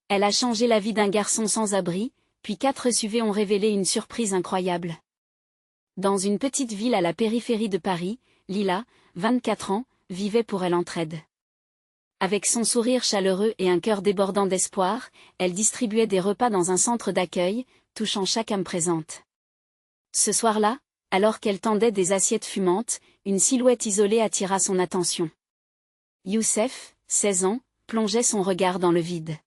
Elle a changé la vie d'un garçon sans abri, puis 4 SUV ont révélé une surprise incroyable. Dans une petite ville à la périphérie de Paris, Lila, 24 ans, vivait pour elle entraide. Avec son sourire chaleureux et un cœur débordant d'espoir, elle distribuait des repas dans un centre d'accueil, touchant chaque âme présente. Ce soir-là, alors qu'elle tendait des assiettes fumantes, une silhouette isolée attira son attention. Youssef, 16 ans, plongeait son regard dans le vide.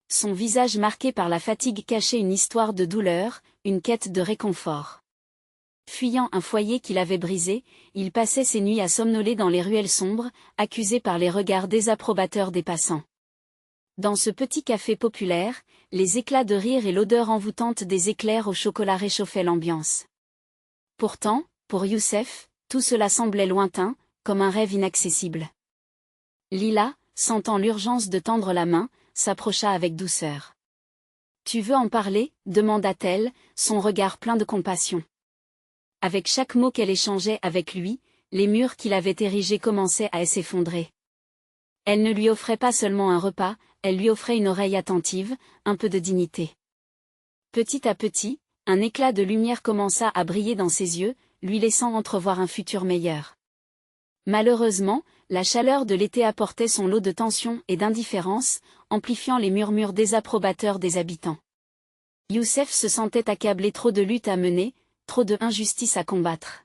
Son visage marqué par la fatigue cachait une histoire de douleur, une quête de réconfort. Fuyant un foyer qu'il avait brisé, il passait ses nuits à somnoler dans les ruelles sombres, accusé par les regards désapprobateurs des passants. Dans ce petit café populaire, les éclats de rire et l'odeur envoûtante des éclairs au chocolat réchauffaient l'ambiance. Pourtant, pour Youssef, tout cela semblait lointain, comme un rêve inaccessible. Lila, sentant l'urgence de tendre la main, s'approcha avec douceur. « Tu veux en parler ?» demanda-t-elle, son regard plein de compassion. Avec chaque mot qu'elle échangeait avec lui, les murs qu'il avait érigés commençaient à s'effondrer. Elle ne lui offrait pas seulement un repas, elle lui offrait une oreille attentive, un peu de dignité. Petit à petit, un éclat de lumière commença à briller dans ses yeux, lui laissant entrevoir un futur meilleur. Malheureusement, la chaleur de l'été apportait son lot de tension et d'indifférence, amplifiant les murmures désapprobateurs des habitants. Youssef se sentait accablé, trop de luttes à mener, trop de injustices à combattre.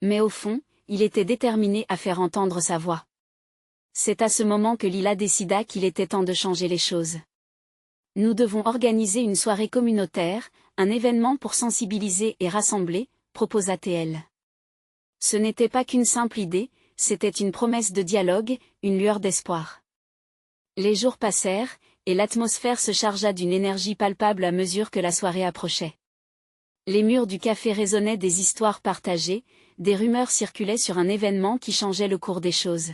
Mais au fond, il était déterminé à faire entendre sa voix. C'est à ce moment que Lila décida qu'il était temps de changer les choses. « Nous devons organiser une soirée communautaire, un événement pour sensibiliser et rassembler », proposa-t-elle. Ce n'était pas qu'une simple idée, c'était une promesse de dialogue, une lueur d'espoir. Les jours passèrent, et l'atmosphère se chargea d'une énergie palpable à mesure que la soirée approchait. Les murs du café résonnaient des histoires partagées, des rumeurs circulaient sur un événement qui changeait le cours des choses.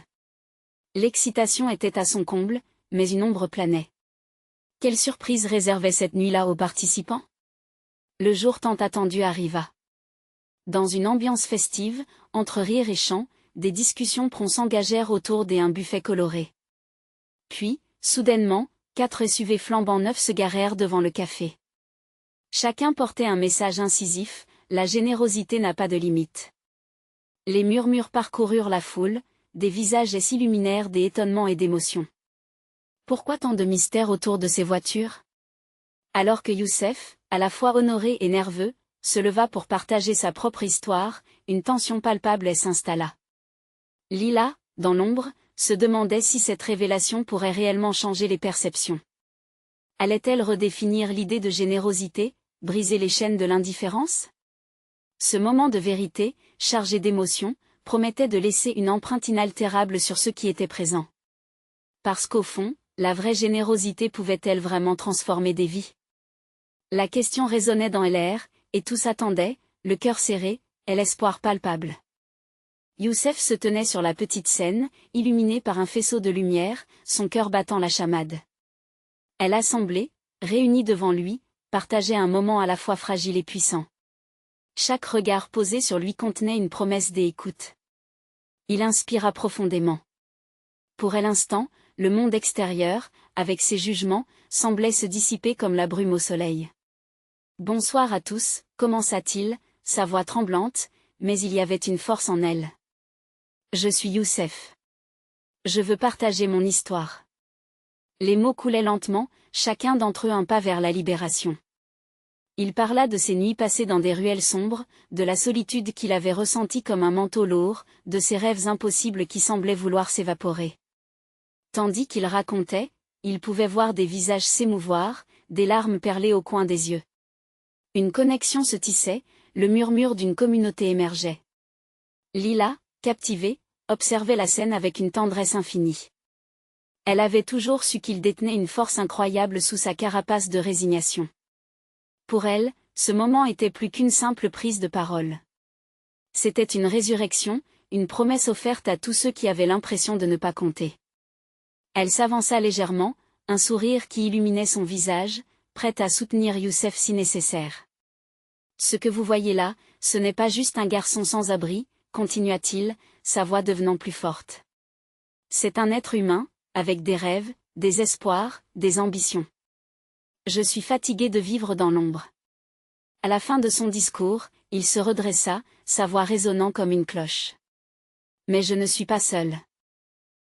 L'excitation était à son comble, mais une ombre planait. Quelle surprise réservait cette nuit-là aux participants? Le jour tant attendu arriva. Dans une ambiance festive, entre rires et chants, des discussions promptes s'engagèrent autour d'un buffet coloré. Puis, soudainement, 4 SUV flambant neufs se garèrent devant le café. Chacun portait un message incisif, la générosité n'a pas de limite. Les murmures parcoururent la foule, des visages s'illuminèrent d'étonnement et d'émotion. Pourquoi tant de mystère autour de ces voitures? Alors que Youssef, à la fois honoré et nerveux, se leva pour partager sa propre histoire, une tension palpable s'installa. Lila, dans l'ombre, se demandait si cette révélation pourrait réellement changer les perceptions. Allait-elle redéfinir l'idée de générosité, briser les chaînes de l'indifférence? Ce moment de vérité, chargé d'émotion, promettait de laisser une empreinte inaltérable sur ceux qui étaient présents. Parce qu'au fond, la vraie générosité pouvait-elle vraiment transformer des vies? La question résonnait dans l'air, et tous attendaient, le cœur serré, et l'espoir palpable. Youssef se tenait sur la petite scène, illuminé par un faisceau de lumière, son cœur battant la chamade. Elle assemblée, réunie devant lui, partageait un moment à la fois fragile et puissant. Chaque regard posé sur lui contenait une promesse d'écoute. Il inspira profondément. Pour un instant, le monde extérieur, avec ses jugements, semblait se dissiper comme la brume au soleil. « Bonsoir à tous », commença-t-il, sa voix tremblante, mais il y avait une force en elle. « Je suis Youssef. Je veux partager mon histoire. » Les mots coulaient lentement, chacun d'entre eux un pas vers la libération. Il parla de ses nuits passées dans des ruelles sombres, de la solitude qu'il avait ressentie comme un manteau lourd, de ses rêves impossibles qui semblaient vouloir s'évaporer. Tandis qu'il racontait, il pouvait voir des visages s'émouvoir, des larmes perler au coin des yeux. Une connexion se tissait, le murmure d'une communauté émergeait. Lila, captivée, observait la scène avec une tendresse infinie. Elle avait toujours su qu'il détenait une force incroyable sous sa carapace de résignation. Pour elle, ce moment était plus qu'une simple prise de parole. C'était une résurrection, une promesse offerte à tous ceux qui avaient l'impression de ne pas compter. Elle s'avança légèrement, un sourire qui illuminait son visage, prête à soutenir Youssef si nécessaire. « Ce que vous voyez là, ce n'est pas juste un garçon sans abri, continua-t-il, sa voix devenant plus forte. C'est un être humain, avec des rêves, des espoirs, des ambitions. Je suis fatigué de vivre dans l'ombre. À la fin de son discours, il se redressa, sa voix résonnant comme une cloche. Mais je ne suis pas seul.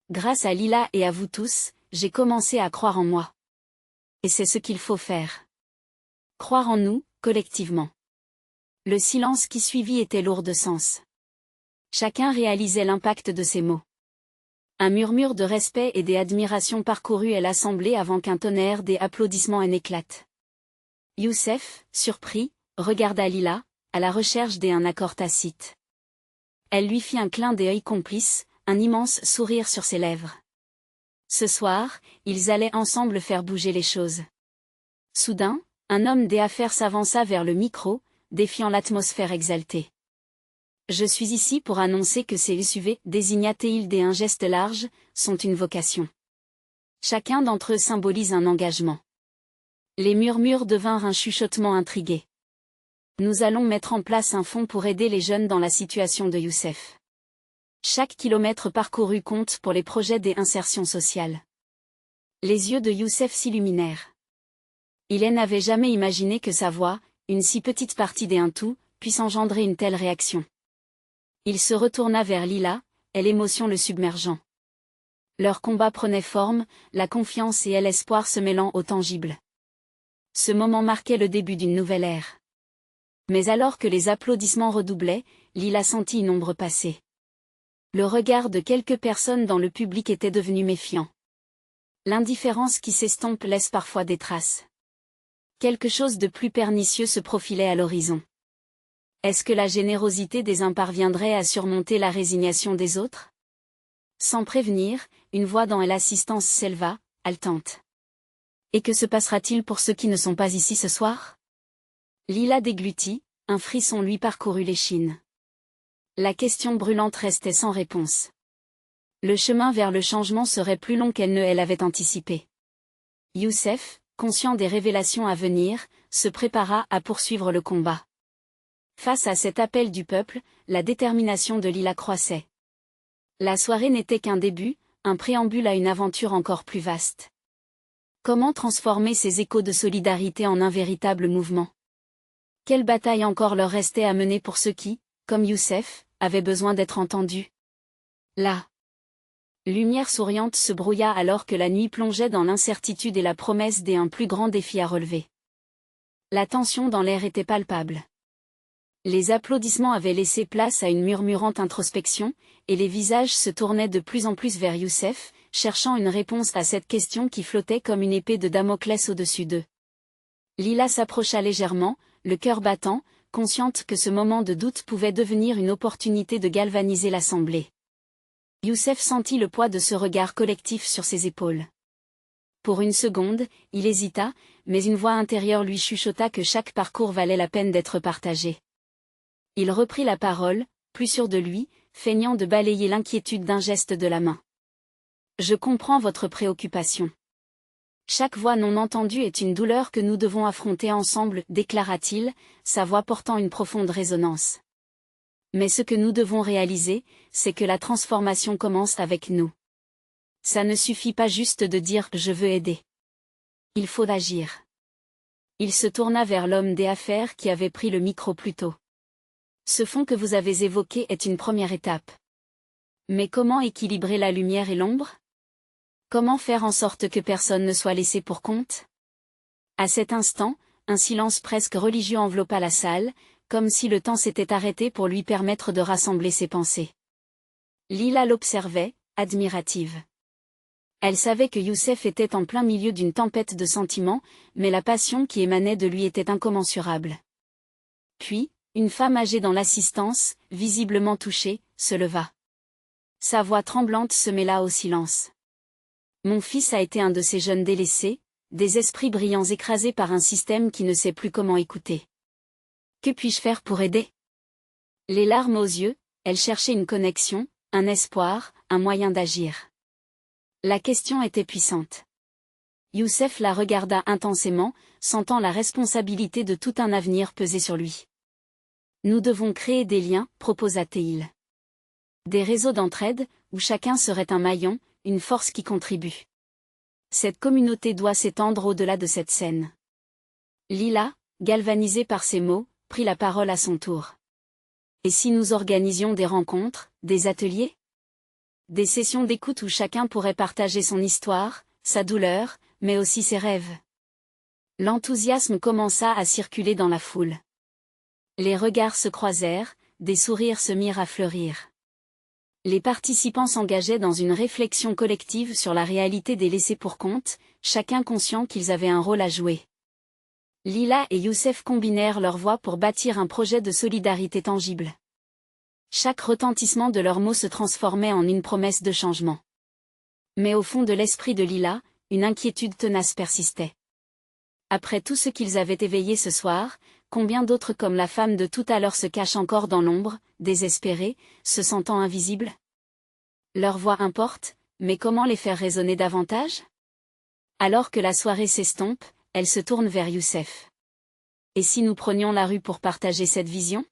Grâce à Lila et à vous tous, j'ai commencé à croire en moi. Et c'est ce qu'il faut faire. Croire en nous, collectivement. Le silence qui suivit était lourd de sens. Chacun réalisait l'impact de ces mots. Un murmure de respect et d'admiration parcourut l'assemblée avant qu'un tonnerre des applaudissements en éclate. Youssef, surpris, regarda Lila, à la recherche d'un accord tacite. Elle lui fit un clin d'œil complice, un immense sourire sur ses lèvres. Ce soir, ils allaient ensemble faire bouger les choses. Soudain, un homme des affaires s'avança vers le micro, défiant l'atmosphère exaltée. Je suis ici pour annoncer que ces SUV, désigna-t-il d'un geste large, sont une vocation. Chacun d'entre eux symbolise un engagement. Les murmures devinrent un chuchotement intrigué. Nous allons mettre en place un fonds pour aider les jeunes dans la situation de Youssef. Chaque kilomètre parcouru compte pour les projets des insertions sociales. Les yeux de Youssef s'illuminèrent. Il n'avait jamais imaginé que sa voix, une si petite partie d'un tout, puisse engendrer une telle réaction. Il se retourna vers Lila, et l'émotion le submergeant. Leur combat prenait forme, la confiance et l'espoir se mêlant au tangible. Ce moment marquait le début d'une nouvelle ère. Mais alors que les applaudissements redoublaient, Lila sentit une ombre passer. Le regard de quelques personnes dans le public était devenu méfiant. L'indifférence qui s'estompe laisse parfois des traces. Quelque chose de plus pernicieux se profilait à l'horizon. Est-ce que la générosité des uns parviendrait à surmonter la résignation des autres? Sans prévenir, une voix dans l'assistance s'éleva, haletante. Et que se passera-t-il pour ceux qui ne sont pas ici ce soir? Lila déglutit, un frisson lui parcourut l'échine. La question brûlante restait sans réponse. Le chemin vers le changement serait plus long qu'elle ne l'avait anticipé. Youssef, conscient des révélations à venir, se prépara à poursuivre le combat. Face à cet appel du peuple, la détermination de Lila croissait. La soirée n'était qu'un début, un préambule à une aventure encore plus vaste. Comment transformer ces échos de solidarité en un véritable mouvement? Quelle bataille encore leur restait à mener pour ceux qui, comme Youssef, avaient besoin d'être entendus? La lumière souriante se brouilla alors que la nuit plongeait dans l'incertitude et la promesse d'un plus grand défi à relever. La tension dans l'air était palpable. Les applaudissements avaient laissé place à une murmurante introspection, et les visages se tournaient de plus en plus vers Youssef, cherchant une réponse à cette question qui flottait comme une épée de Damoclès au-dessus d'eux. Lila s'approcha légèrement, le cœur battant, consciente que ce moment de doute pouvait devenir une opportunité de galvaniser l'assemblée. Youssef sentit le poids de ce regard collectif sur ses épaules. Pour une seconde, il hésita, mais une voix intérieure lui chuchota que chaque parcours valait la peine d'être partagé. Il reprit la parole, plus sûr de lui, feignant de balayer l'inquiétude d'un geste de la main. Je comprends votre préoccupation. Chaque voix non entendue est une douleur que nous devons affronter ensemble, déclara-t-il, sa voix portant une profonde résonance. Mais ce que nous devons réaliser, c'est que la transformation commence avec nous. Ça ne suffit pas juste de dire « je veux aider ». Il faut agir. Il se tourna vers l'homme des affaires qui avait pris le micro plus tôt. Ce fonds que vous avez évoqué est une première étape. Mais comment équilibrer la lumière et l'ombre? Comment faire en sorte que personne ne soit laissé pour compte? À cet instant, un silence presque religieux enveloppa la salle, comme si le temps s'était arrêté pour lui permettre de rassembler ses pensées. Lila l'observait, admirative. Elle savait que Youssef était en plein milieu d'une tempête de sentiments, mais la passion qui émanait de lui était incommensurable. Puis, une femme âgée dans l'assistance, visiblement touchée, se leva. Sa voix tremblante se mêla au silence. Mon fils a été un de ces jeunes délaissés, des esprits brillants écrasés par un système qui ne sait plus comment écouter. Que puis-je faire pour aider? Les larmes aux yeux, elle cherchait une connexion, un espoir, un moyen d'agir. La question était puissante. Youssef la regarda intensément, sentant la responsabilité de tout un avenir peser sur lui. Nous devons créer des liens, proposa-t-il. Des réseaux d'entraide, où chacun serait un maillon, une force qui contribue. Cette communauté doit s'étendre au-delà de cette scène. Lila, galvanisée par ces mots, prit la parole à son tour. Et si nous organisions des rencontres, des ateliers? Des sessions d'écoute où chacun pourrait partager son histoire, sa douleur, mais aussi ses rêves. L'enthousiasme commença à circuler dans la foule. Les regards se croisèrent, des sourires se mirent à fleurir. Les participants s'engageaient dans une réflexion collective sur la réalité des laissés pour compte, chacun conscient qu'ils avaient un rôle à jouer. Lila et Youssef combinèrent leurs voix pour bâtir un projet de solidarité tangible. Chaque retentissement de leurs mots se transformait en une promesse de changement. Mais au fond de l'esprit de Lila, une inquiétude tenace persistait. Après tout ce qu'ils avaient éveillé ce soir, combien d'autres comme la femme de tout à l'heure se cachent encore dans l'ombre, désespérées, se sentant invisibles? Leur voix importe, mais comment les faire résonner davantage? Alors que la soirée s'estompe, elle se tourne vers Youssef. Et si nous prenions la rue pour partager cette vision?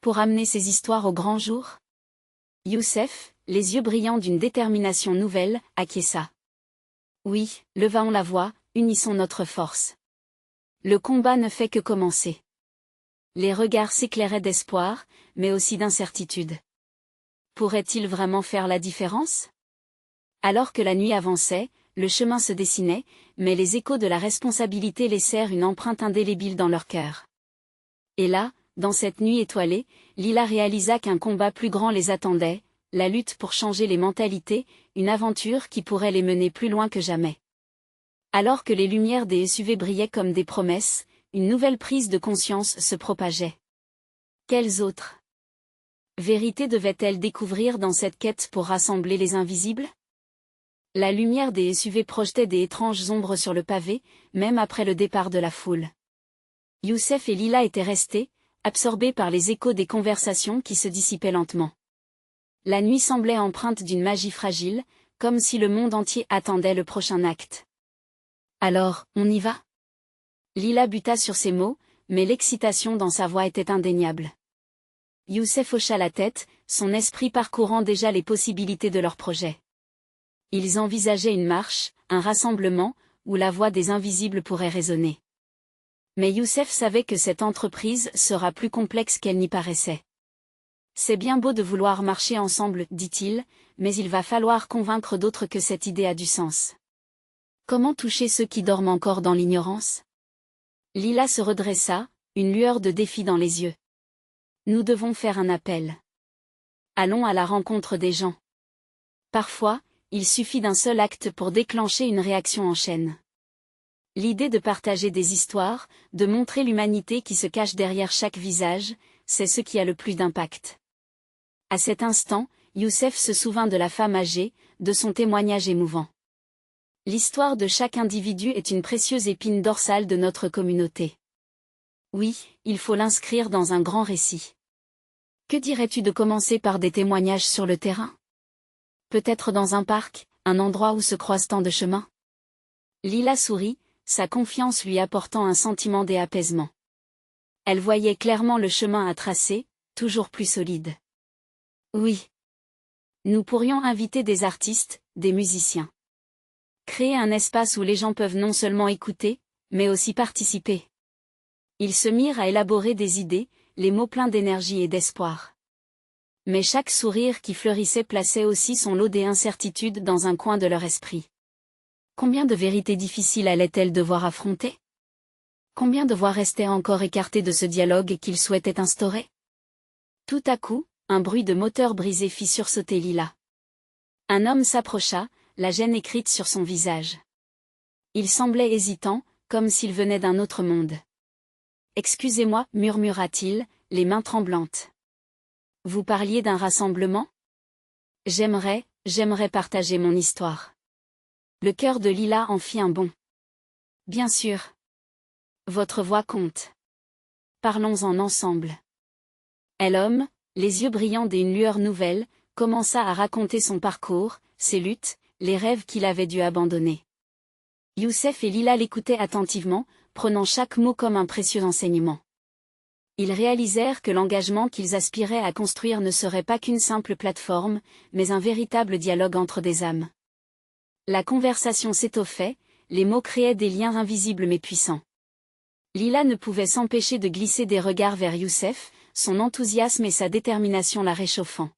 Pour amener ces histoires au grand jour? Youssef, les yeux brillants d'une détermination nouvelle, acquiesça. Oui, levons la voix, unissons notre force. Le combat ne fait que commencer. Les regards s'éclairaient d'espoir, mais aussi d'incertitude. Pourrait-il vraiment faire la différence? Alors que la nuit avançait, le chemin se dessinait, mais les échos de la responsabilité laissèrent une empreinte indélébile dans leur cœur. Et là, dans cette nuit étoilée, Lila réalisa qu'un combat plus grand les attendait, la lutte pour changer les mentalités, une aventure qui pourrait les mener plus loin que jamais. Alors que les lumières des SUV brillaient comme des promesses, une nouvelle prise de conscience se propageait. Quelles autres vérités devait-elle découvrir dans cette quête pour rassembler les invisibles? La lumière des SUV projetait des étranges ombres sur le pavé, même après le départ de la foule. Youssef et Lila étaient restés, absorbés par les échos des conversations qui se dissipaient lentement. La nuit semblait empreinte d'une magie fragile, comme si le monde entier attendait le prochain acte. Alors, on y va? Lila buta sur ces mots, mais l'excitation dans sa voix était indéniable. Youssef hocha la tête, son esprit parcourant déjà les possibilités de leur projet. Ils envisageaient une marche, un rassemblement, où la voix des invisibles pourrait résonner. Mais Youssef savait que cette entreprise sera plus complexe qu'elle n'y paraissait. C'est bien beau de vouloir marcher ensemble, dit-il, mais il va falloir convaincre d'autres que cette idée a du sens. Comment toucher ceux qui dorment encore dans l'ignorance? Lila se redressa, une lueur de défi dans les yeux. Nous devons faire un appel. Allons à la rencontre des gens. Parfois, il suffit d'un seul acte pour déclencher une réaction en chaîne. L'idée de partager des histoires, de montrer l'humanité qui se cache derrière chaque visage, c'est ce qui a le plus d'impact. À cet instant, Youssef se souvint de la femme âgée, de son témoignage émouvant. L'histoire de chaque individu est une précieuse épine dorsale de notre communauté. Oui, il faut l'inscrire dans un grand récit. Que dirais-tu de commencer par des témoignages sur le terrain? Peut-être dans un parc, un endroit où se croisent tant de chemins? Lila sourit, sa confiance lui apportant un sentiment d'apaisement. Elle voyait clairement le chemin à tracer, toujours plus solide. Oui. Nous pourrions inviter des artistes, des musiciens. Créer un espace où les gens peuvent non seulement écouter, mais aussi participer. Ils se mirent à élaborer des idées, les mots pleins d'énergie et d'espoir. Mais chaque sourire qui fleurissait plaçait aussi son lot d'incertitudes dans un coin de leur esprit. Combien de vérités difficiles allaient-elles devoir affronter? Combien de voix restaient encore écartées de ce dialogue qu'ils souhaitaient instaurer? Tout à coup, un bruit de moteur brisé fit sursauter Lila. Un homme s'approcha, la gêne écrite sur son visage. Il semblait hésitant, comme s'il venait d'un autre monde. « Excusez-moi, murmura-t-il, les mains tremblantes. Vous parliez d'un rassemblement? J'aimerais partager mon histoire. » Le cœur de Lila en fit un bond. « Bien sûr. Votre voix compte. Parlons-en ensemble. » Et l'homme, les yeux brillants d'une lueur nouvelle, commença à raconter son parcours, ses luttes, les rêves qu'il avait dû abandonner. Youssef et Lila l'écoutaient attentivement, prenant chaque mot comme un précieux enseignement. Ils réalisèrent que l'engagement qu'ils aspiraient à construire ne serait pas qu'une simple plateforme, mais un véritable dialogue entre des âmes. La conversation s'étoffait, les mots créaient des liens invisibles mais puissants. Lila ne pouvait s'empêcher de glisser des regards vers Youssef, son enthousiasme et sa détermination la réchauffant.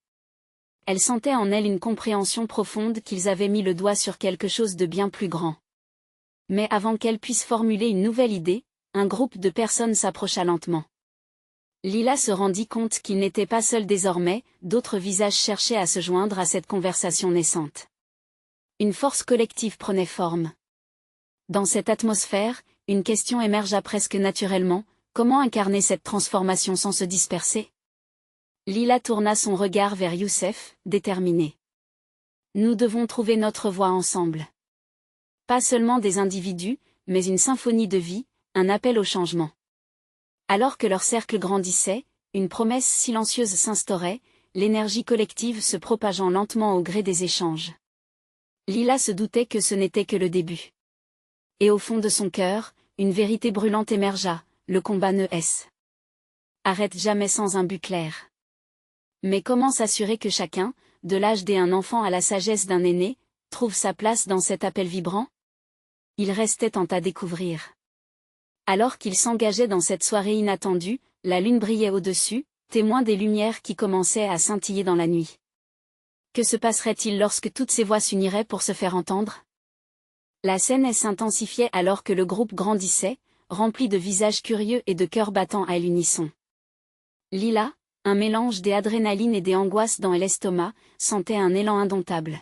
Elle sentait en elle une compréhension profonde qu'ils avaient mis le doigt sur quelque chose de bien plus grand. Mais avant qu'elle puisse formuler une nouvelle idée, un groupe de personnes s'approcha lentement. Lila se rendit compte qu'il n'était pas seul désormais, d'autres visages cherchaient à se joindre à cette conversation naissante. Une force collective prenait forme. Dans cette atmosphère, une question émergea presque naturellement: comment incarner cette transformation sans se disperser? Lila tourna son regard vers Youssef, déterminé. Nous devons trouver notre voie ensemble. Pas seulement des individus, mais une symphonie de vie, un appel au changement. Alors que leur cercle grandissait, une promesse silencieuse s'instaurait, l'énergie collective se propageant lentement au gré des échanges. Lila se doutait que ce n'était que le début. Et au fond de son cœur, une vérité brûlante émergea: le combat ne s'arrête jamais sans un but clair. Mais comment s'assurer que chacun, de l'âge d'un enfant à la sagesse d'un aîné, trouve sa place dans cet appel vibrant? Il restait tant à découvrir. Alors qu'ils s'engageaient dans cette soirée inattendue, la lune brillait au-dessus, témoin des lumières qui commençaient à scintiller dans la nuit. Que se passerait-il lorsque toutes ces voix s'uniraient pour se faire entendre? La scène s'intensifiait alors que le groupe grandissait, rempli de visages curieux et de cœurs battant à l'unisson. Lila, un mélange des adrénalines et des angoisses dans l'estomac, sentait un élan indomptable.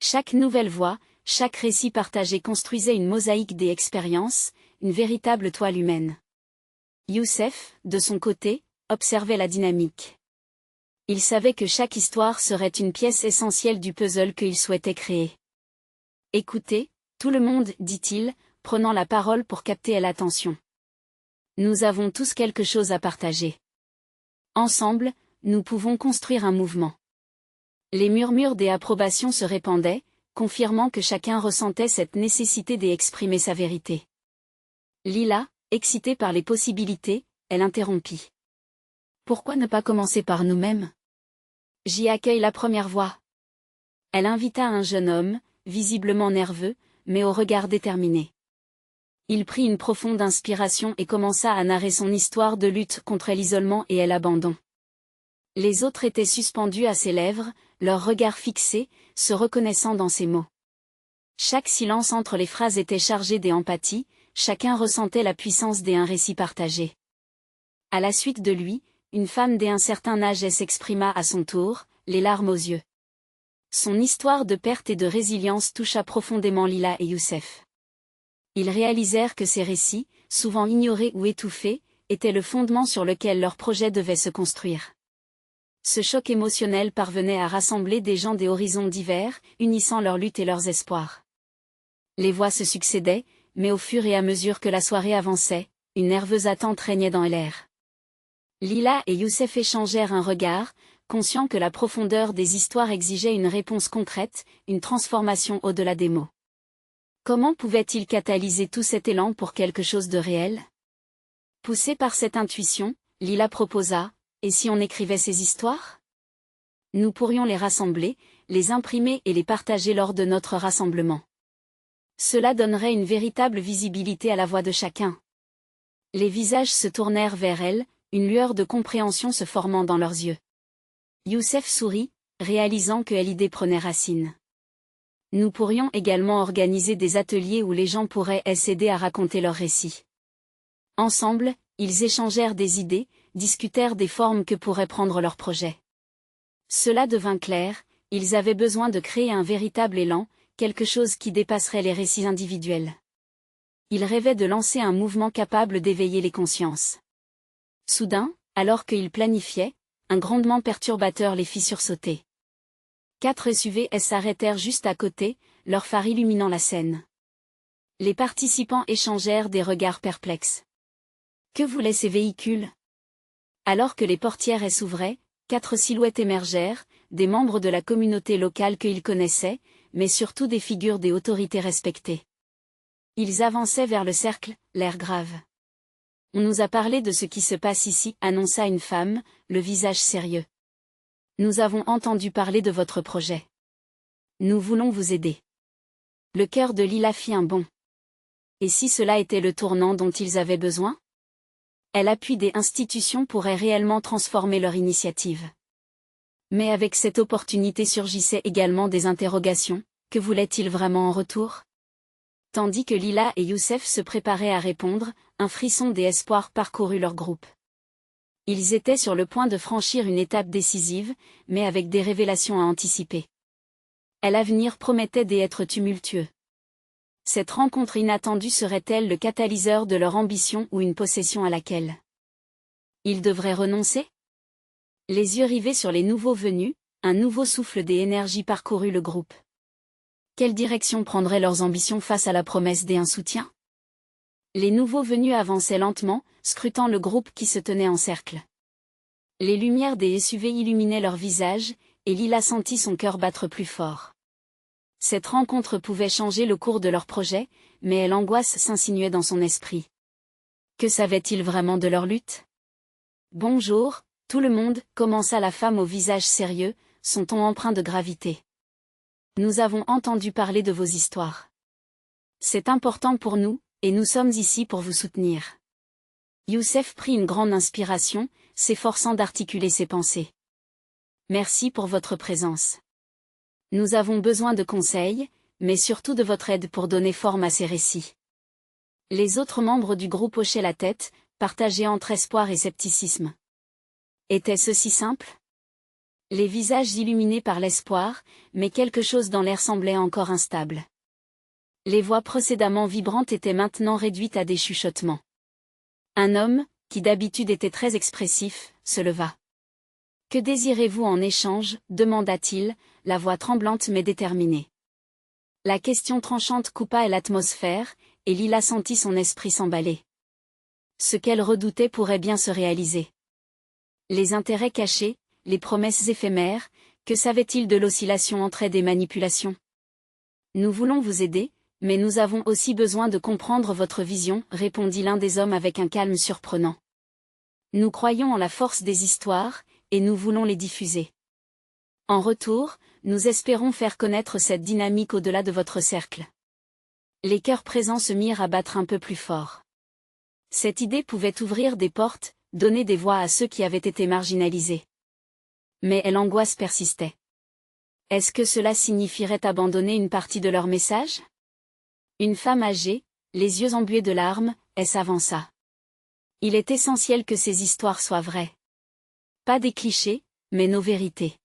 Chaque nouvelle voix, chaque récit partagé construisait une mosaïque des expériences, une véritable toile humaine. Youssef, de son côté, observait la dynamique. Il savait que chaque histoire serait une pièce essentielle du puzzle qu'il souhaitait créer. Écoutez, tout le monde, dit-il, prenant la parole pour capter l'attention. Nous avons tous quelque chose à partager. Ensemble, nous pouvons construire un mouvement. Les murmures des approbations se répandaient, confirmant que chacun ressentait cette nécessité d'exprimer sa vérité. Lila, excitée par les possibilités, elle interrompit. Pourquoi ne pas commencer par nous-mêmes? J'y accueille la première voix. Elle invita un jeune homme, visiblement nerveux, mais au regard déterminé. Il prit une profonde inspiration et commença à narrer son histoire de lutte contre l'isolement et l'abandon. Les autres étaient suspendus à ses lèvres, leurs regards fixés, se reconnaissant dans ses mots. Chaque silence entre les phrases était chargé d'empathie, chacun ressentait la puissance d'un récit partagé. À la suite de lui, une femme d'un certain âge s'exprima à son tour, les larmes aux yeux. Son histoire de perte et de résilience toucha profondément Lila et Youssef. Ils réalisèrent que ces récits, souvent ignorés ou étouffés, étaient le fondement sur lequel leur projet devait se construire. Ce choc émotionnel parvenait à rassembler des gens des horizons divers, unissant leurs luttes et leurs espoirs. Les voix se succédaient, mais au fur et à mesure que la soirée avançait, une nerveuse attente régnait dans l'air. Lila et Youssef échangèrent un regard, conscients que la profondeur des histoires exigeait une réponse concrète, une transformation au-delà des mots. Comment pouvaient-ils catalyser tout cet élan pour quelque chose de réel? Poussée par cette intuition, Lila proposa: et si on écrivait ces histoires? Nous pourrions les rassembler, les imprimer et les partager lors de notre rassemblement. Cela donnerait une véritable visibilité à la voix de chacun. Les visages se tournèrent vers elle, une lueur de compréhension se formant dans leurs yeux. Youssef sourit, réalisant que l'idée prenait racine. Nous pourrions également organiser des ateliers où les gens pourraient s'aider à raconter leurs récits. Ensemble, ils échangèrent des idées, discutèrent des formes que pourrait prendre leur projet. Cela devint clair, ils avaient besoin de créer un véritable élan, quelque chose qui dépasserait les récits individuels. Ils rêvaient de lancer un mouvement capable d'éveiller les consciences. Soudain, alors qu'ils planifiaient, un grondement perturbateur les fit sursauter. 4 SUV s'arrêtèrent juste à côté, leurs phares illuminant la scène. Les participants échangèrent des regards perplexes. Que voulaient ces véhicules? Alors que les portières s'ouvraient, 4 silhouettes émergèrent, des membres de la communauté locale qu'ils connaissaient, mais surtout des figures des autorités respectées. Ils avançaient vers le cercle, l'air grave. On nous a parlé de ce qui se passe ici, annonça une femme, le visage sérieux. Nous avons entendu parler de votre projet. Nous voulons vous aider. Le cœur de Lila fit un bond. Et si cela était le tournant dont ils avaient besoin? L'appui des institutions pourrait réellement transformer leur initiative. Mais avec cette opportunité surgissaient également des interrogations. Que voulait-il vraiment en retour? Tandis que Lila et Youssef se préparaient à répondre, un frisson d'espoir parcourut leur groupe. Ils étaient sur le point de franchir une étape décisive, mais avec des révélations à anticiper. L'avenir promettait d'être tumultueux. Cette rencontre inattendue serait-elle le catalyseur de leur ambition ou une possession à laquelle ils devraient renoncer? Les yeux rivés sur les nouveaux venus, un nouveau souffle des énergies parcourut le groupe. Quelle direction prendraient leurs ambitions face à la promesse d'un soutien? Les nouveaux venus avançaient lentement, scrutant le groupe qui se tenait en cercle. Les lumières des SUV illuminaient leurs visages, et Lila sentit son cœur battre plus fort. Cette rencontre pouvait changer le cours de leur projet, mais l'angoisse s'insinuait dans son esprit. Que savait-il vraiment de leur lutte? Bonjour, tout le monde, commença la femme au visage sérieux, son ton empreint de gravité. Nous avons entendu parler de vos histoires. C'est important pour nous, et nous sommes ici pour vous soutenir. Youssef prit une grande inspiration, s'efforçant d'articuler ses pensées. Merci pour votre présence. Nous avons besoin de conseils, mais surtout de votre aide pour donner forme à ces récits. Les autres membres du groupe hochaient la tête, partagés entre espoir et scepticisme. Était-ce si simple? Les visages illuminés par l'espoir, mais quelque chose dans l'air semblait encore instable. Les voix précédemment vibrantes étaient maintenant réduites à des chuchotements. Un homme, qui d'habitude était très expressif, se leva. « Que désirez-vous en échange » demanda-t-il, la voix tremblante mais déterminée. La question tranchante coupa l'atmosphère, et Lila sentit son esprit s'emballer. Ce qu'elle redoutait pourrait bien se réaliser. Les intérêts cachés, les promesses éphémères, que savait-il de l'oscillation entre aide et manipulation? Nous voulons vous aider, mais nous avons aussi besoin de comprendre votre vision, répondit l'un des hommes avec un calme surprenant. Nous croyons en la force des histoires, et nous voulons les diffuser. En retour, nous espérons faire connaître cette dynamique au-delà de votre cercle. Les cœurs présents se mirent à battre un peu plus fort. Cette idée pouvait ouvrir des portes, donner des voix à ceux qui avaient été marginalisés. Mais l'angoisse persistait. Est-ce que cela signifierait abandonner une partie de leur message? Une femme âgée, les yeux embués de larmes, s'avança. Il est essentiel que ces histoires soient vraies. Pas des clichés, mais nos vérités.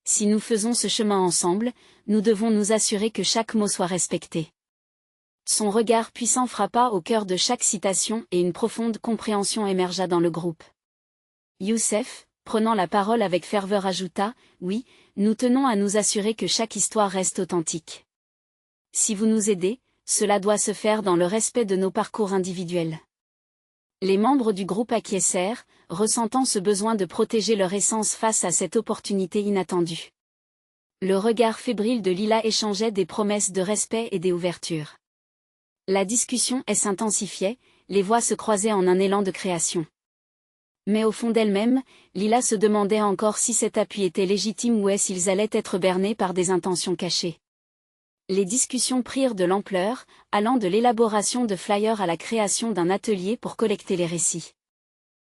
Si nous faisons ce chemin ensemble, nous devons nous assurer que chaque mot soit respecté. Son regard puissant frappa au cœur de chaque citation et une profonde compréhension émergea dans le groupe. Youssef, prenant la parole avec ferveur, ajouta, « Oui, nous tenons à nous assurer que chaque histoire reste authentique. Si vous nous aidez, cela doit se faire dans le respect de nos parcours individuels. » Les membres du groupe acquiescèrent, ressentant ce besoin de protéger leur essence face à cette opportunité inattendue. Le regard fébrile de Lila échangeait des promesses de respect et des ouvertures. La discussion s'intensifiait, les voix se croisaient en un élan de création. Mais au fond d'elle-même, Lila se demandait encore si cet appui était légitime ou s'ils allaient être bernés par des intentions cachées. Les discussions prirent de l'ampleur, allant de l'élaboration de flyers à la création d'un atelier pour collecter les récits.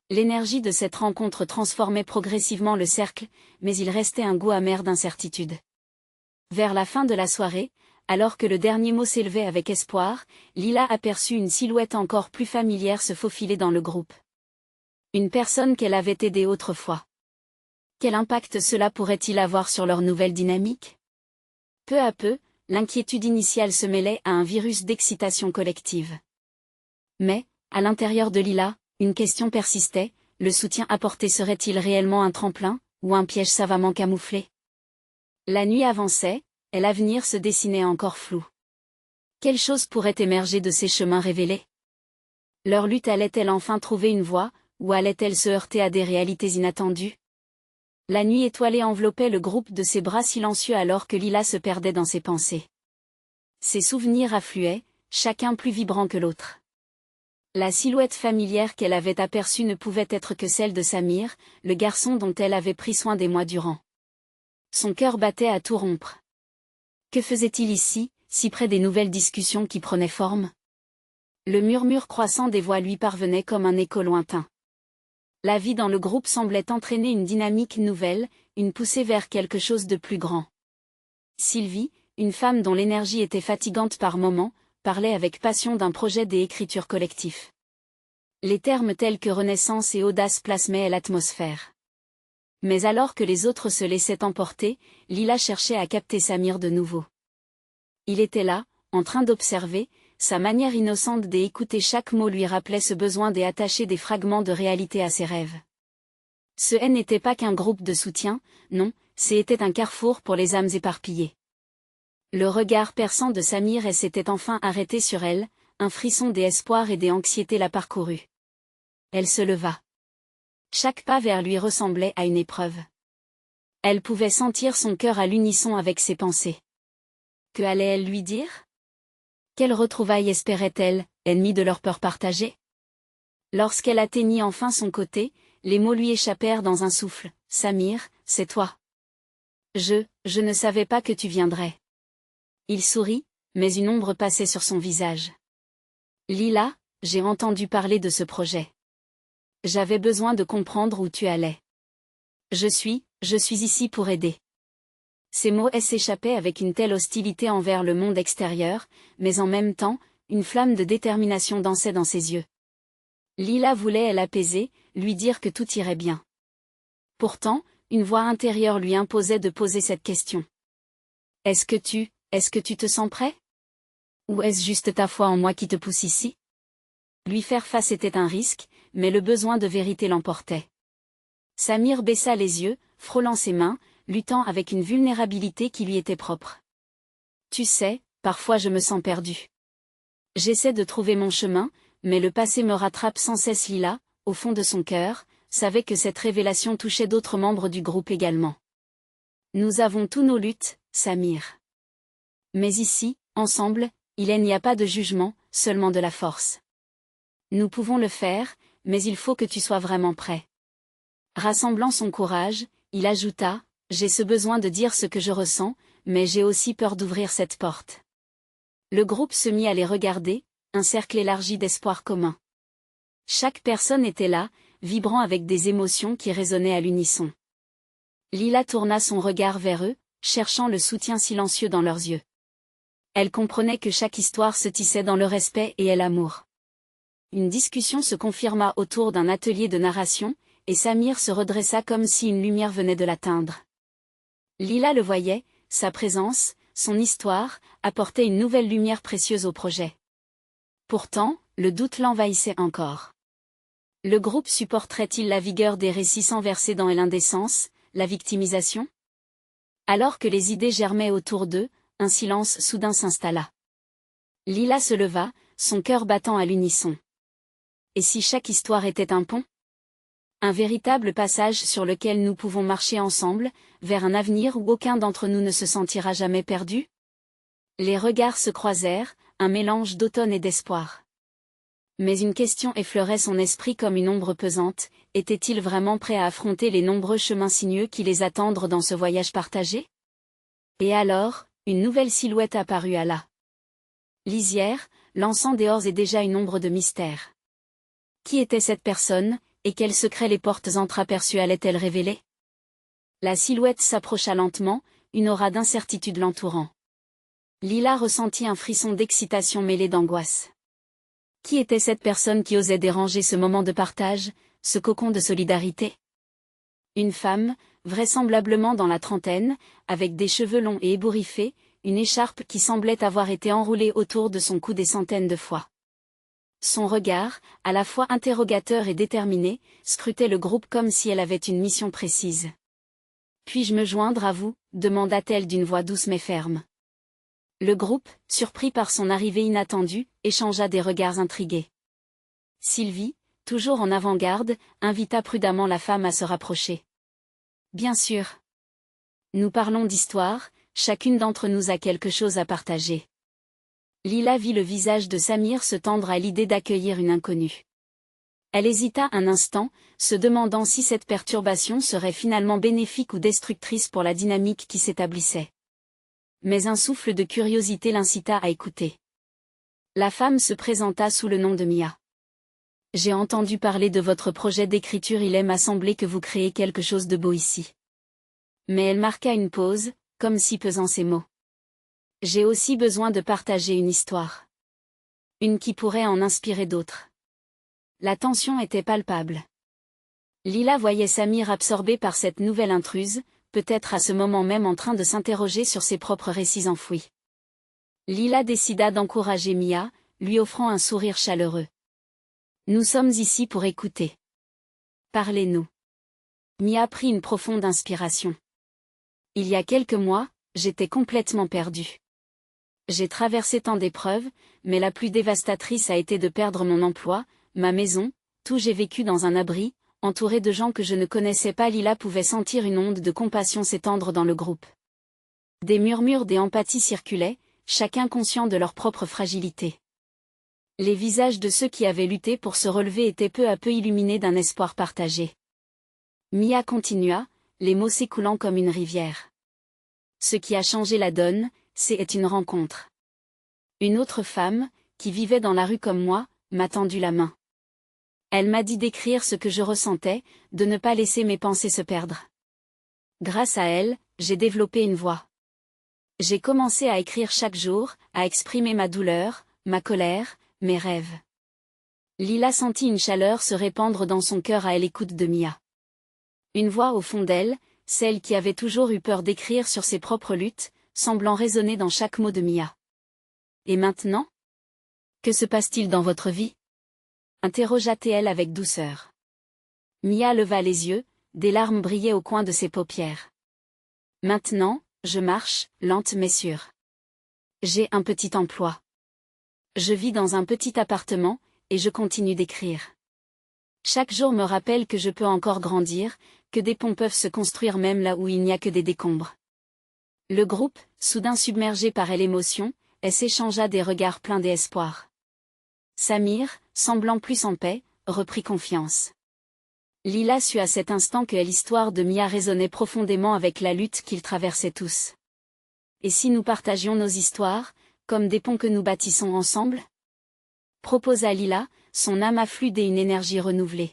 L'énergie de cette rencontre transformait progressivement le cercle, mais il restait un goût amer d'incertitude. Vers la fin de la soirée, alors que le dernier mot s'élevait avec espoir, Lila aperçut une silhouette encore plus familière se faufiler dans le groupe. Une personne qu'elle avait aidée autrefois. Quel impact cela pourrait-il avoir sur leur nouvelle dynamique? Peu à peu, l'inquiétude initiale se mêlait à un virus d'excitation collective. Mais, à l'intérieur de Lila, une question persistait, le soutien apporté serait-il réellement un tremplin, ou un piège savamment camouflé? La nuit avançait, et l'avenir se dessinait encore flou. Quelle chose pourrait émerger de ces chemins révélés? Leur lutte allait-elle enfin trouver une voie, ou allait-elle se heurter à des réalités inattendues? La nuit étoilée enveloppait le groupe de ses bras silencieux alors que Lila se perdait dans ses pensées. Ses souvenirs affluaient, chacun plus vibrant que l'autre. La silhouette familière qu'elle avait aperçue ne pouvait être que celle de Samir, le garçon dont elle avait pris soin des mois durant. Son cœur battait à tout rompre. Que faisait-il ici, si près des nouvelles discussions qui prenaient forme. Le murmure croissant des voix lui parvenait comme un écho lointain. La vie dans le groupe semblait entraîner une dynamique nouvelle, une poussée vers quelque chose de plus grand. Sylvie, une femme dont l'énergie était fatigante par moments, parlait avec passion d'un projet d'écriture collectif. Les termes tels que renaissance et audace plasmaient l'atmosphère. Mais alors que les autres se laissaient emporter, Lila cherchait à capter Samir de nouveau. Il était là, en train d'observer, sa manière innocente d'écouter chaque mot lui rappelait ce besoin d'attacher des fragments de réalité à ses rêves. Ce N n'était pas qu'un groupe de soutien, non, c'était un carrefour pour les âmes éparpillées. Le regard perçant de Samir s'était enfin arrêté sur elle, un frisson des espoirs et des anxiétés la parcourut. Elle se leva. Chaque pas vers lui ressemblait à une épreuve. Elle pouvait sentir son cœur à l'unisson avec ses pensées. Que allait-elle lui dire? Quelle retrouvaille espérait-elle, ennemie de leur peur partagée? Lorsqu'elle atteignit enfin son côté, les mots lui échappèrent dans un souffle. « Samir, c'est toi. Je ne savais pas que tu viendrais. » Il sourit, mais une ombre passait sur son visage. « Lila, j'ai entendu parler de ce projet. J'avais besoin de comprendre où tu allais. Je suis ici pour aider. » Ces mots s'échappaient avec une telle hostilité envers le monde extérieur, mais en même temps, une flamme de détermination dansait dans ses yeux. Lila voulait l'apaiser, lui dire que tout irait bien. Pourtant, une voix intérieure lui imposait de poser cette question. Est-ce que tu te sens prêt? Ou est-ce juste ta foi en moi qui te pousse ici? Lui faire face était un risque, mais le besoin de vérité l'emportait. Samir baissa les yeux, frôlant ses mains, luttant avec une vulnérabilité qui lui était propre. Tu sais, parfois je me sens perdu. J'essaie de trouver mon chemin, mais le passé me rattrape sans cesse. Lila, au fond de son cœur, savait que cette révélation touchait d'autres membres du groupe également. Nous avons tous nos luttes, Samir. Mais ici, ensemble, il n'y a pas de jugement, seulement de la force. Nous pouvons le faire, mais il faut que tu sois vraiment prêt. Rassemblant son courage, il ajouta, j'ai ce besoin de dire ce que je ressens, mais j'ai aussi peur d'ouvrir cette porte. Le groupe se mit à les regarder, un cercle élargi d'espoir commun. Chaque personne était là, vibrant avec des émotions qui résonnaient à l'unisson. Lila tourna son regard vers eux, cherchant le soutien silencieux dans leurs yeux. Elle comprenait que chaque histoire se tissait dans le respect et l'amour. Une discussion se confirma autour d'un atelier de narration, et Samir se redressa comme si une lumière venait de l'atteindre. Lila le voyait, sa présence, son histoire, apportait une nouvelle lumière précieuse au projet. Pourtant, le doute l'envahissait encore. Le groupe supporterait-il la vigueur des récits sans verser dans l'indécence, la victimisation? Alors que les idées germaient autour d'eux, un silence soudain s'installa. Lila se leva, son cœur battant à l'unisson. Et si chaque histoire était un pont? Un véritable passage sur lequel nous pouvons marcher ensemble, vers un avenir où aucun d'entre nous ne se sentira jamais perdu? Les regards se croisèrent, un mélange d'automne et d'espoir. Mais une question effleurait son esprit comme une ombre pesante, était-il vraiment prêt à affronter les nombreux chemins sinueux qui les attendent dans ce voyage partagé? Et alors, une nouvelle silhouette apparut à la lisière, lançant dehors et déjà une ombre de mystère. Qui était cette personne, et quels secrets les portes entreaperçues allaient-elles révéler? La silhouette s'approcha lentement, une aura d'incertitude l'entourant. Lila ressentit un frisson d'excitation mêlé d'angoisse. Qui était cette personne qui osait déranger ce moment de partage, ce cocon de solidarité? Une femme, vraisemblablement dans la trentaine, avec des cheveux longs et ébouriffés, une écharpe qui semblait avoir été enroulée autour de son cou des centaines de fois. Son regard, à la fois interrogateur et déterminé, scrutait le groupe comme si elle avait une mission précise. « Puis-je me joindre à vous ?» demanda-t-elle d'une voix douce mais ferme. Le groupe, surpris par son arrivée inattendue, échangea des regards intrigués. Sylvie, toujours en avant-garde, invita prudemment la femme à se rapprocher. « Bien sûr. Nous parlons d'histoire, chacune d'entre nous a quelque chose à partager. » Lila vit le visage de Samir se tendre à l'idée d'accueillir une inconnue. Elle hésita un instant, se demandant si cette perturbation serait finalement bénéfique ou destructrice pour la dynamique qui s'établissait. mais un souffle de curiosité l'incita à écouter. La femme se présenta sous le nom de Mia. J'ai entendu parler de votre projet d'écriture, il m'a semblé que vous créez quelque chose de beau ici. Mais elle marqua une pause, comme si pesant ses mots. J'ai aussi besoin de partager une histoire. Une qui pourrait en inspirer d'autres. La tension était palpable. Lila voyait Samir absorbé par cette nouvelle intruse, peut-être à ce moment même en train de s'interroger sur ses propres récits enfouis. Lila décida d'encourager Mia, lui offrant un sourire chaleureux. Nous sommes ici pour écouter. Parlez-nous. Mia prit une profonde inspiration. Il y a quelques mois, j'étais complètement perdue. J'ai traversé tant d'épreuves, mais la plus dévastatrice a été de perdre mon emploi, ma maison, tout. J'ai vécu dans un abri, entouré de gens que je ne connaissais pas. Lila pouvait sentir une onde de compassion s'étendre dans le groupe. Des murmures d'empathie circulaient, chacun conscient de leur propre fragilité. Les visages de ceux qui avaient lutté pour se relever étaient peu à peu illuminés d'un espoir partagé. Mia continua, les mots s'écoulant comme une rivière. Ce qui a changé la donne, c'est une rencontre. Une autre femme, qui vivait dans la rue comme moi, m'a tendu la main. Elle m'a dit d'écrire ce que je ressentais, de ne pas laisser mes pensées se perdre. Grâce à elle, j'ai développé une voix. J'ai commencé à écrire chaque jour, à exprimer ma douleur, ma colère, mes rêves. Lila sentit une chaleur se répandre dans son cœur à l'écoute de Mia. Une voix au fond d'elle, celle qui avait toujours eu peur d'écrire sur ses propres luttes, semblant résonner dans chaque mot de Mia. Et maintenant? Que se passe-t-il dans votre vie? Interrogea-t-elle avec douceur. Mia leva les yeux, des larmes brillaient au coin de ses paupières. Maintenant, je marche, lente mais sûre. J'ai un petit emploi. Je vis dans un petit appartement, et je continue d'écrire. Chaque jour me rappelle que je peux encore grandir, que des ponts peuvent se construire même là où il n'y a que des décombres. Le groupe, soudain submergé par l'émotion, s'échangea des regards pleins d'espoir. Samir, semblant plus en paix, reprit confiance. Lila sut à cet instant que l'histoire de Mia résonnait profondément avec la lutte qu'ils traversaient tous. Et si nous partagions nos histoires, comme des ponts que nous bâtissons ensemble? Proposa Lila, son âme affluide et une énergie renouvelée.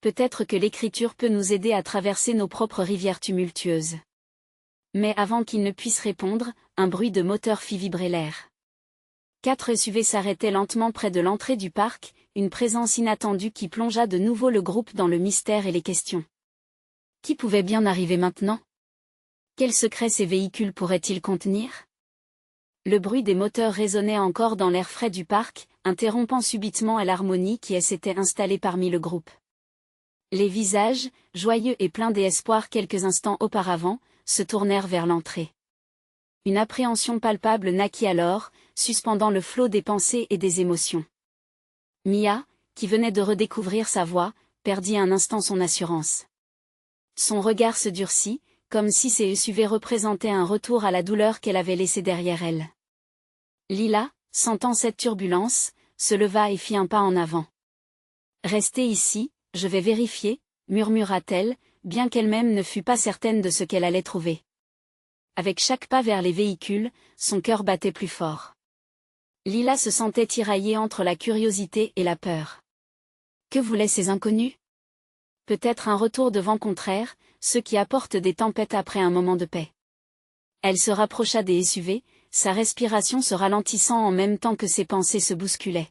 Peut-être que l'écriture peut nous aider à traverser nos propres rivières tumultueuses. Mais avant qu'il ne puisse répondre, un bruit de moteur fit vibrer l'air. 4 SUV s'arrêtaient lentement près de l'entrée du parc, une présence inattendue qui plongea de nouveau le groupe dans le mystère et les questions. Qui pouvait bien arriver maintenant? Quels secrets ces véhicules pourraient-ils contenir? Le bruit des moteurs résonnait encore dans l'air frais du parc, interrompant subitement l'harmonie qui s'était installée parmi le groupe. Les visages, joyeux et pleins d'espoir quelques instants auparavant, se tournèrent vers l'entrée. Une appréhension palpable naquit alors, suspendant le flot des pensées et des émotions. Mia, qui venait de redécouvrir sa voix, perdit un instant son assurance. Son regard se durcit, comme si ces SUV représentaient un retour à la douleur qu'elle avait laissée derrière elle. Lila, sentant cette turbulence, se leva et fit un pas en avant. « Restez ici, je vais vérifier », murmura-t-elle, bien qu'elle-même ne fût pas certaine de ce qu'elle allait trouver. Avec chaque pas vers les véhicules, son cœur battait plus fort. Lila se sentait tiraillée entre la curiosité et la peur. Que voulaient ces inconnus? Peut-être un retour de vent contraire, ceux qui apportent des tempêtes après un moment de paix. Elle se rapprocha des SUV, sa respiration se ralentissant en même temps que ses pensées se bousculaient.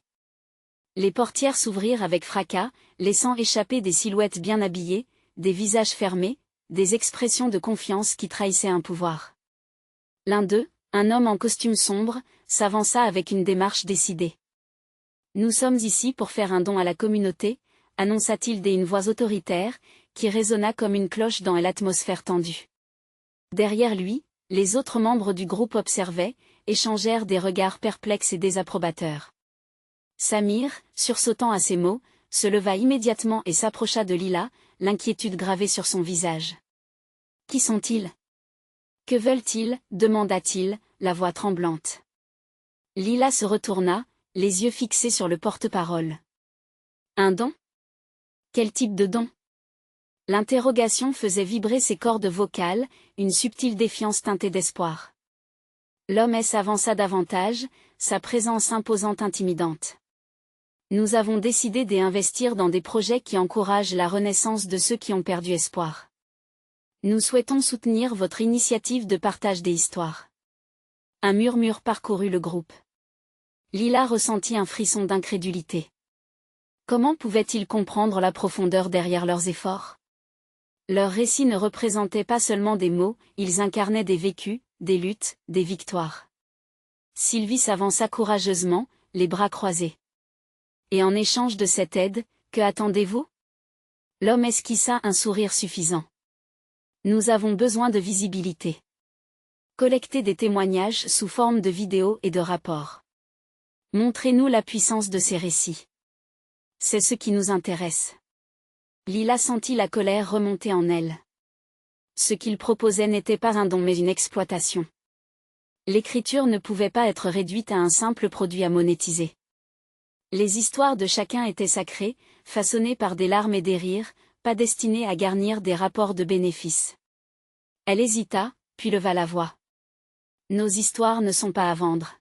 Les portières s'ouvrirent avec fracas, laissant échapper des silhouettes bien habillées, des visages fermés, des expressions de confiance qui trahissaient un pouvoir. L'un d'eux, un homme en costume sombre, s'avança avec une démarche décidée. « Nous sommes ici pour faire un don à la communauté », annonça-t-il d'une voix autoritaire, qui résonna comme une cloche dans l'atmosphère tendue. Derrière lui, les autres membres du groupe observaient, échangèrent des regards perplexes et désapprobateurs. Samir, sursautant à ces mots, se leva immédiatement et s'approcha de Lila, l'inquiétude gravée sur son visage. « Qui sont-ils? Que veulent-ils? » demanda-t-il, la voix tremblante. Lila se retourna, les yeux fixés sur le porte-parole. « Un don? Quel type de don? » L'interrogation faisait vibrer ses cordes vocales, une subtile défiance teintée d'espoir. L'homme s'avança davantage, sa présence imposante intimidante. Nous avons décidé d'investir dans des projets qui encouragent la renaissance de ceux qui ont perdu espoir. Nous souhaitons soutenir votre initiative de partage des histoires. Un murmure parcourut le groupe. Lila ressentit un frisson d'incrédulité. Comment pouvaient-ils comprendre la profondeur derrière leurs efforts? Leurs récits ne représentaient pas seulement des mots, ils incarnaient des vécus, des luttes, des victoires. Sylvie s'avança courageusement, les bras croisés. Et en échange de cette aide, que attendez-vous? L'homme esquissa un sourire suffisant. Nous avons besoin de visibilité. Collectez des témoignages sous forme de vidéos et de rapports. Montrez-nous la puissance de ces récits. C'est ce qui nous intéresse. Lila sentit la colère remonter en elle. Ce qu'il proposait n'était pas un don mais une exploitation. L'écriture ne pouvait pas être réduite à un simple produit à monétiser. Les histoires de chacun étaient sacrées, façonnées par des larmes et des rires, pas destinées à garnir des rapports de bénéfices. Elle hésita, puis leva la voix. Nos histoires ne sont pas à vendre.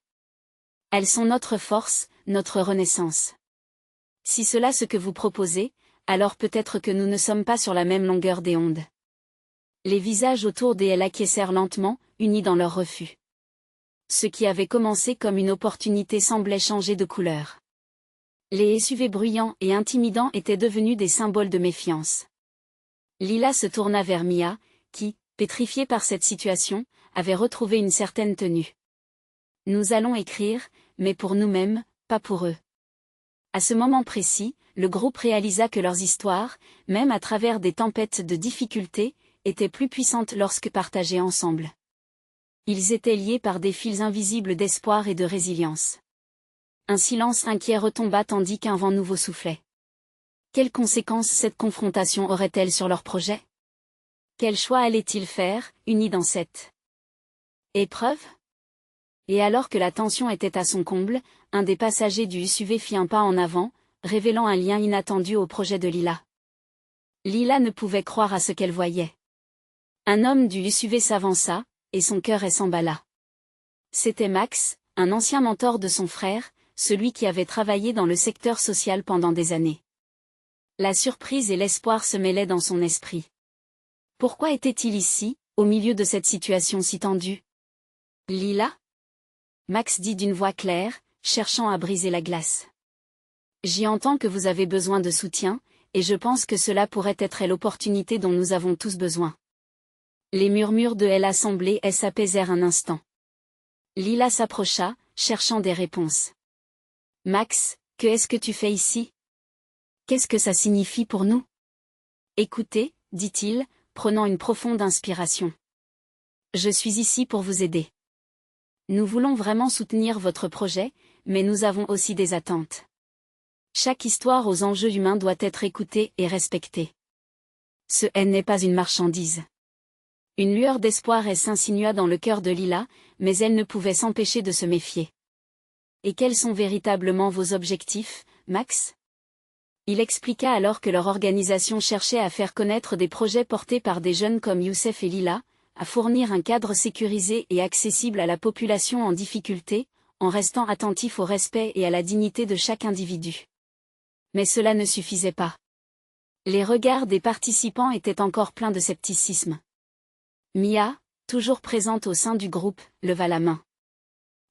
Elles sont notre force, notre renaissance. Si cela ce que vous proposez, alors peut-être que nous ne sommes pas sur la même longueur d'onde. Les visages autour d'elle acquiescèrent lentement, unis dans leur refus. Ce qui avait commencé comme une opportunité semblait changer de couleur. Les SUV bruyants et intimidants étaient devenus des symboles de méfiance. Lila se tourna vers Mia, qui, pétrifiée par cette situation, avait retrouvé une certaine tenue. Nous allons écrire, mais pour nous-mêmes, pas pour eux. À ce moment précis, le groupe réalisa que leurs histoires, même à travers des tempêtes de difficultés, étaient plus puissantes lorsque partagées ensemble. Ils étaient liés par des fils invisibles d'espoir et de résilience. Un silence inquiet retomba tandis qu'un vent nouveau soufflait. Quelles conséquences cette confrontation aurait-elle sur leur projet? Quel choix allaient-ils faire, unis dans cette épreuve? Et alors que la tension était à son comble, un des passagers du SUV fit un pas en avant, révélant un lien inattendu au projet de Lila. Lila ne pouvait croire à ce qu'elle voyait. Un homme du SUV s'avança, et son cœur s'emballa. C'était Max, un ancien mentor de son frère, celui qui avait travaillé dans le secteur social pendant des années. La surprise et l'espoir se mêlaient dans son esprit. Pourquoi était-il ici, au milieu de cette situation si tendue? Lila? Max dit d'une voix claire, cherchant à briser la glace. J'y entends que vous avez besoin de soutien, et je pense que cela pourrait être l'opportunité dont nous avons tous besoin. Les murmures de l'assemblée s'apaisèrent un instant. Lila s'approcha, cherchant des réponses. Max, que est-ce que tu fais ici? Qu'est-ce que ça signifie pour nous? Écoutez, dit-il, prenant une profonde inspiration. Je suis ici pour vous aider. Nous voulons vraiment soutenir votre projet, mais nous avons aussi des attentes. Chaque histoire aux enjeux humains doit être écoutée et respectée. Ce n'est pas une marchandise. Une lueur d'espoir s'insinua dans le cœur de Lila, mais elle ne pouvait s'empêcher de se méfier. Et quels sont véritablement vos objectifs, Max? Il expliqua alors que leur organisation cherchait à faire connaître des projets portés par des jeunes comme Youssef et Lila, à fournir un cadre sécurisé et accessible à la population en difficulté, en restant attentif au respect et à la dignité de chaque individu. Mais cela ne suffisait pas. Les regards des participants étaient encore pleins de scepticisme. Mia, toujours présente au sein du groupe, leva la main.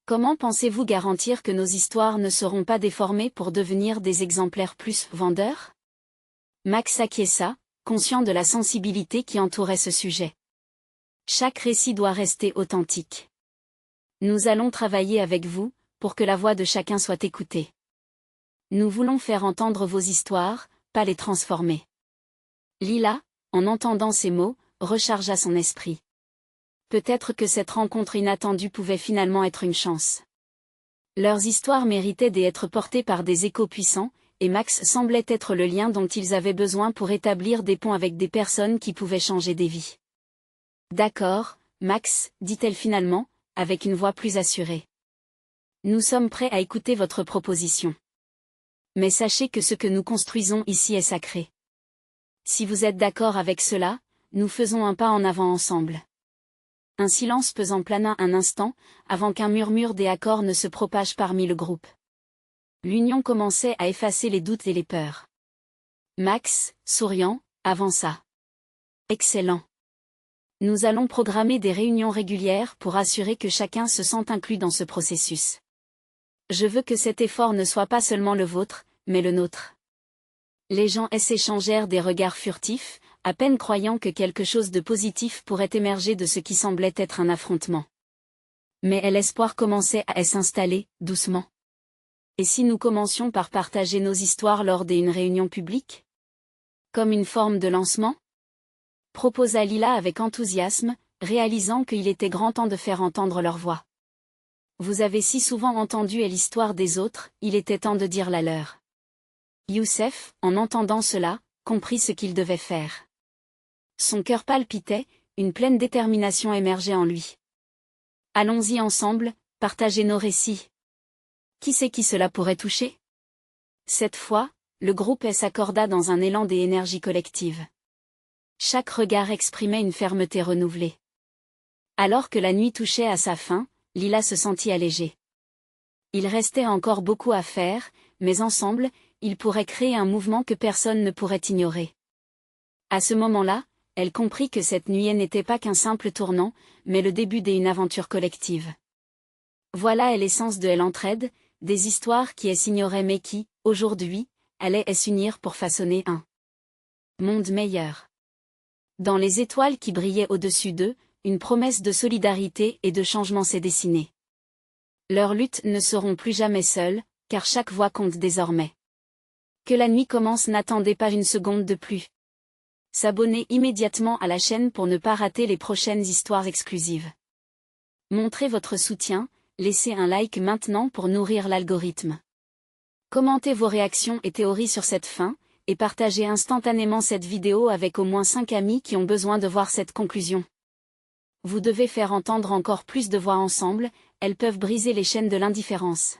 Comment pensez-vous garantir que nos histoires ne seront pas déformées pour devenir des exemplaires plus vendeurs? Max acquiesça, conscient de la sensibilité qui entourait ce sujet. Chaque récit doit rester authentique. Nous allons travailler avec vous, pour que la voix de chacun soit écoutée. Nous voulons faire entendre vos histoires, pas les transformer. Lila, en entendant ces mots, rechargea son esprit. Peut-être que cette rencontre inattendue pouvait finalement être une chance. Leurs histoires méritaient d'être portées par des échos puissants, et Max semblait être le lien dont ils avaient besoin pour établir des ponts avec des personnes qui pouvaient changer des vies. D'accord, Max, dit-elle finalement, avec une voix plus assurée. Nous sommes prêts à écouter votre proposition. Mais sachez que ce que nous construisons ici est sacré. Si vous êtes d'accord avec cela, nous faisons un pas en avant ensemble. Un silence pesant plana un instant, avant qu'un murmure des accords ne se propage parmi le groupe. L'union commençait à effacer les doutes et les peurs. Max, souriant, avança. Excellent. Nous allons programmer des réunions régulières pour assurer que chacun se sente inclus dans ce processus. Je veux que cet effort ne soit pas seulement le vôtre, mais le nôtre. Les gens s'échangèrent des regards furtifs, à peine croyant que quelque chose de positif pourrait émerger de ce qui semblait être un affrontement. Mais l'espoir commençait à s'installer, doucement. Et si nous commencions par partager nos histoires lors d'une réunion publique? Comme une forme de lancement? Proposa Lila avec enthousiasme, réalisant qu'il était grand temps de faire entendre leur voix. Vous avez si souvent entendu l'histoire des autres, il était temps de dire la leur. Youssef, en entendant cela, comprit ce qu'il devait faire. Son cœur palpitait, une pleine détermination émergeait en lui. Allons-y ensemble, partagez nos récits. Qui sait qui cela pourrait toucher? Cette fois, le groupe s'accorda dans un élan des énergies collectives. Chaque regard exprimait une fermeté renouvelée. Alors que la nuit touchait à sa fin, Lila se sentit allégée. Il restait encore beaucoup à faire, mais ensemble, ils pourraient créer un mouvement que personne ne pourrait ignorer. À ce moment-là, elle comprit que cette nuit n'était pas qu'un simple tournant, mais le début d'une aventure collective. Voilà l'essence de l'entraide, des histoires qui s'ignoraient mais qui, aujourd'hui, allaient s'unir pour façonner un monde meilleur. Dans les étoiles qui brillaient au-dessus d'eux, une promesse de solidarité et de changement s'est dessinée. Leurs luttes ne seront plus jamais seules, car chaque voix compte désormais. Que la nuit commence, n'attendez pas une seconde de plus. S'abonner immédiatement à la chaîne pour ne pas rater les prochaines histoires exclusives. Montrez votre soutien, laissez un like maintenant pour nourrir l'algorithme. Commentez vos réactions et théories sur cette fin, et partagez instantanément cette vidéo avec au moins 5 amis qui ont besoin de voir cette conclusion. Vous devez faire entendre encore plus de voix ensemble, elles peuvent briser les chaînes de l'indifférence.